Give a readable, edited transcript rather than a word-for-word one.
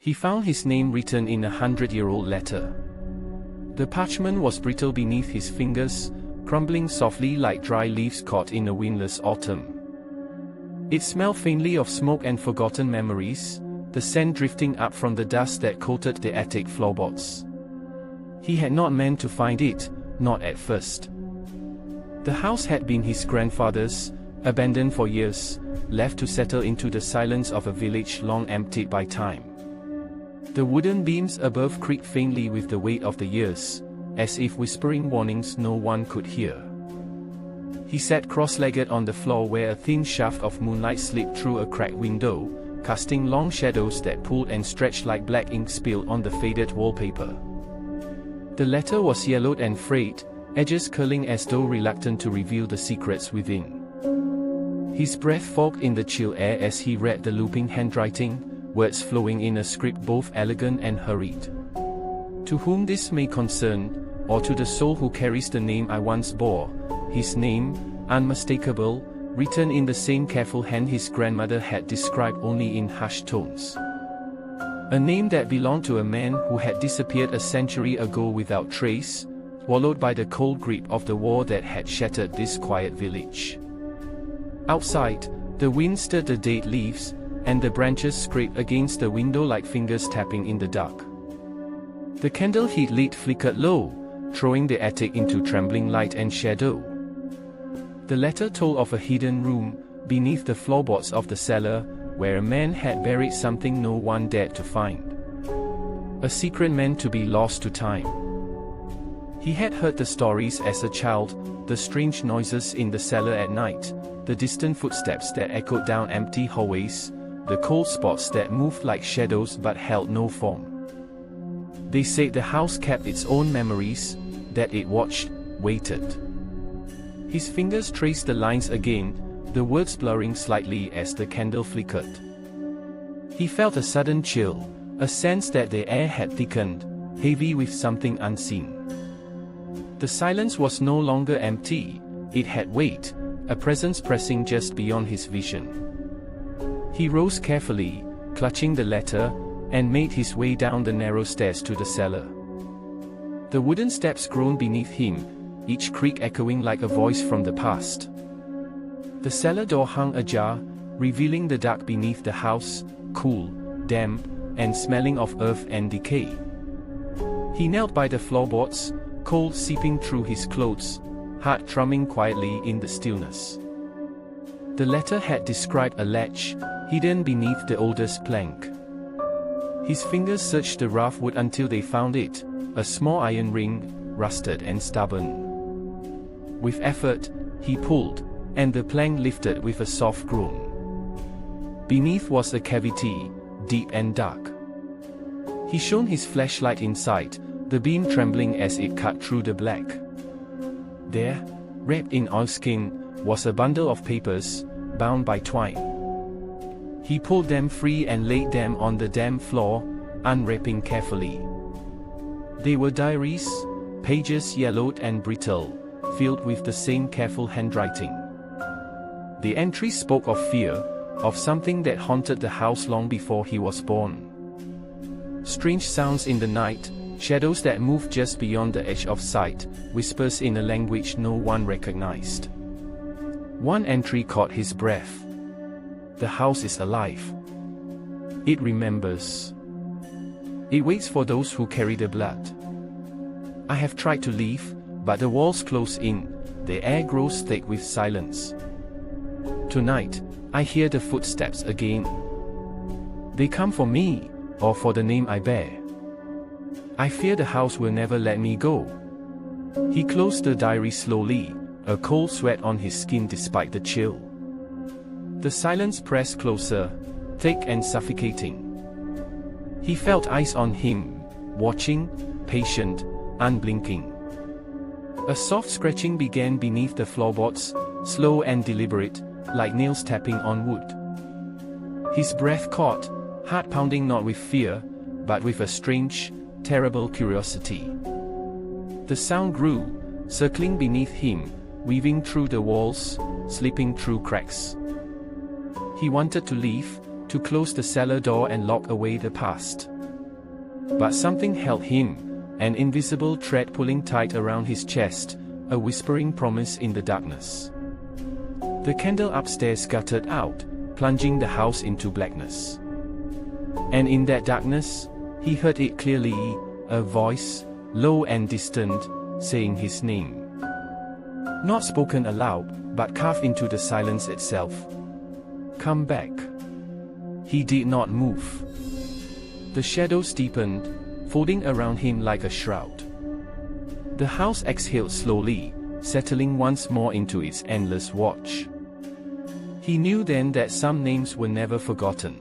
He found his name written in a 100-year-old letter. The parchment was brittle beneath his fingers, crumbling softly like dry leaves caught in a windless autumn. It smelled faintly of smoke and forgotten memories, the scent drifting up from the dust that coated the attic floorboards. He had not meant to find it, not at first. The house had been his grandfather's, abandoned for years, left to settle into the silence of a village long emptied by time. The wooden beams above creaked faintly with the weight of the years, as if whispering warnings no one could hear. He sat cross-legged on the floor where a thin shaft of moonlight slipped through a cracked window, casting long shadows that pulled and stretched like black ink spilled on the faded wallpaper. The letter was yellowed and frayed, edges curling as though reluctant to reveal the secrets within. His breath fogged in the chill air as he read the looping handwriting, words flowing in a script both elegant and hurried. To whom this may concern, or to the soul who carries the name I once bore, his name, unmistakable, written in the same careful hand his grandmother had described only in hushed tones. A name that belonged to a man who had disappeared a century ago without trace, swallowed by the cold grip of the war that had shattered this quiet village. Outside, the wind stirred the dead leaves, and the branches scraped against the window like fingers tapping in the dark. The candle he'd lit flickered low, throwing the attic into trembling light and shadow. The letter told of a hidden room, beneath the floorboards of the cellar, where a man had buried something no one dared to find. A secret meant to be lost to time. He had heard the stories as a child, the strange noises in the cellar at night, the distant footsteps that echoed down empty hallways, the cold spots that moved like shadows but held no form. They said the house kept its own memories, that it watched, waited. His fingers traced the lines again, the words blurring slightly as the candle flickered. He felt a sudden chill, a sense that the air had thickened, heavy with something unseen. The silence was no longer empty, it had weight, a presence pressing just beyond his vision. He rose carefully, clutching the letter, and made his way down the narrow stairs to the cellar. The wooden steps groaned beneath him, each creak echoing like a voice from the past. The cellar door hung ajar, revealing the dark beneath the house, cool, damp, and smelling of earth and decay. He knelt by the floorboards, cold seeping through his clothes, heart thrumming quietly in the stillness. The letter had described a latch, hidden beneath the oldest plank. His fingers searched the rough wood until they found it, a small iron ring, rusted and stubborn. With effort, he pulled, and the plank lifted with a soft groan. Beneath was a cavity, deep and dark. He shone his flashlight inside, the beam trembling as it cut through the black. There, wrapped in oilskin, was a bundle of papers, bound by twine. He pulled them free and laid them on the damp floor, unwrapping carefully. They were diaries, pages yellowed and brittle, filled with the same careful handwriting. The entries spoke of fear, of something that haunted the house long before he was born. Strange sounds in the night, shadows that moved just beyond the edge of sight, whispers in a language no one recognized. One entry caught his breath. The house is alive. It remembers. It waits for those who carry the blood. I have tried to leave, but the walls close in, the air grows thick with silence. Tonight, I hear the footsteps again. They come for me, or for the name I bear. I fear the house will never let me go. He closed the diary slowly, a cold sweat on his skin despite the chill. The silence pressed closer, thick and suffocating. He felt eyes on him, watching, patient, unblinking. A soft scratching began beneath the floorboards, slow and deliberate, like nails tapping on wood. His breath caught, heart pounding not with fear, but with a strange, terrible curiosity. The sound grew, circling beneath him, weaving through the walls, slipping through cracks. He wanted to leave, to close the cellar door and lock away the past. But something held him, an invisible thread pulling tight around his chest, a whispering promise in the darkness. The candle upstairs guttered out, plunging the house into blackness. And in that darkness, he heard it clearly, a voice, low and distant, saying his name. Not spoken aloud, but carved into the silence itself. Come back. He did not move. The shadows deepened, folding around him like a shroud. The house exhaled slowly, settling once more into its endless watch. He knew then that some names were never forgotten.